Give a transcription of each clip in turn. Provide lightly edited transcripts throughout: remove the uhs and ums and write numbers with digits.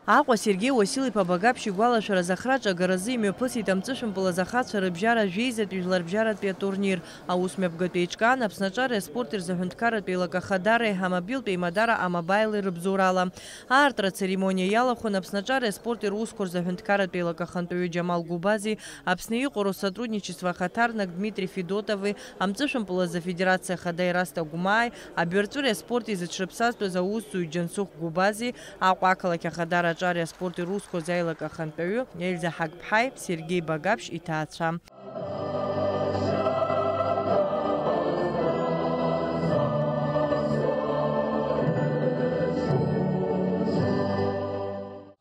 Аҟәа Сергеи Уасил-иԥа Багаԥшь игәалашәара захраҿ агаразы имҩаԥысит амҵышәымпыл азахацәа рыбжьара жәеизатәи жәларбжьаратәи атурнир. Аусмҩаԥгатәи еиҿкаан Аԥсны аҿар аспорт рзаҳәынҭқарратәи еилакахадареи ҳамобилтәи Мадара Амабаили рыбзоурала. Аартра церемониа иалахәын Аԥсны аҿар аспорт русқәа рзаҳәынҭқарратәи еилакахантәаҩы Џьамал Губази, Аԥсны иҟоу Россотрудничество ахаҭарнак Дмитрий Федотови, амҵышәымпыл азы афедерациа ахада Ераста Гәымааи, абҩарҵәыреи аспорти зыҽрыԥсазтәыз аусзуҩ Џьансыхә Губази, Аҟәа ақалақь ахадара аҿари аспорти русқәа рзеилакахантәаҩы Ельза Ҳагԥҳаи, Сергеи Багаԥшь иҭаацәа.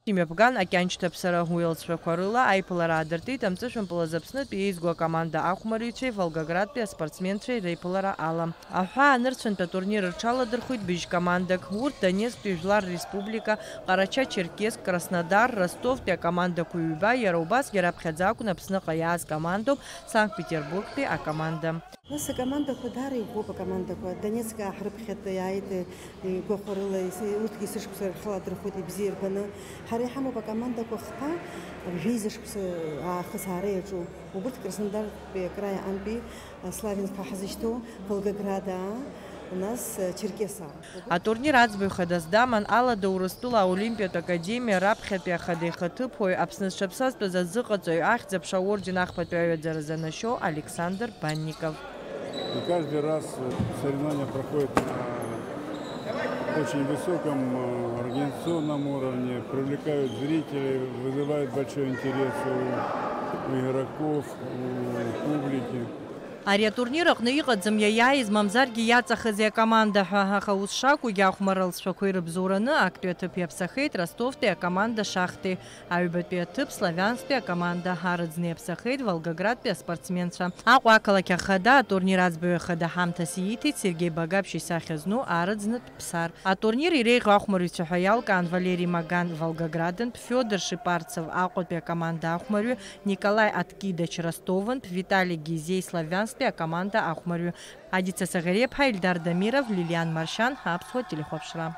Имҩаԥган акьанчҭаԥсара уеилҵәақәа рыла аиԥылара аадыртит амҵышәымпыл азы Аԥснытәи еизго акоманда ахәмариҩцәеи Волгоградтәи аспортсменцәеи реиԥылара ала. Аҳәаа анырцәынтә атурнир рҽаладырхәит быжь командак. Урҭ Донецктәи Жәлар Республика, Ҟарача-Черкесск, Краснодар, Ростовтәи акомандақәа ҩба, иара убасгьы раԥхьаӡа акәын Аԥсныҟа иааз командоуп Санкт-Петербургтәи акоманда. Нас акомандақәа даара иӷәӷәоуп акомандақәа. Донецк ҳрыԥхьаӡа иааит игәахәарыла, урҭгьы сышықәса рҽаладырхәит ибзиа ирбаны. Ҳара иҳамоуп акомандақәа хԥа жәеиза шықәса аахыс аара иаҿу. Убырҭ Краснодартәи акраи антәи Славянскаа ҳзышьҭоу, Волгоградаа, нас Черкессаа. Атурнир аӡбаҩхадаз даман Алада Урыстәыла аолимпиатә академиа раԥхьатәи ахада ихаҭыԥуаҩ Аԥсны зҽаԥсазтәыз азыҟаҵаҩ ахьӡ-аԥша аорден ахԥатәи аҩаӡара занашьо Александр Банников. И каждый раз соревнования проходят на очень высоком организационном уровне, привлекают зрителей, вызывают большой интерес у игроков, у публики. Ари атурнир аҟны иҟаӡам иаиааиз мамзаргьы иаҵахази акоманда ҳәа, аха ус шакәугьы ахәмарра лҵшәақәа ирыбзоураны актәи аҭыԥ иаԥсахеит Ростовтәи акоманда Шахти, аҩбатәи аҭыԥ Славиансктәи акоманда, арыӡны иаԥсахеит Волгоградтәи аспортсменцәа. Аҟәа ақалақь ахада атурнир аӡбаҩ ахада ҳамҭас ииҭеит Сергеи Багаԥшь исахьа зну арыӡнытә Ԥсар. Атурнир иреиӷьу ахәмарыҩцәа ҳәа иалкаан Валерий Маган Волгоградынтә, Федор Шипарцев Аҟәатәи акоманда ахәмарҩы, Николай Аткидач Ростовынтә, Виталий Гизей Славиансктәи акоманда ахәмарҩы. Адица Саӷареиԥҳа, Ильдар Дамиров, Лилиан Маршьан, Аԥсуа телехәаԥшра.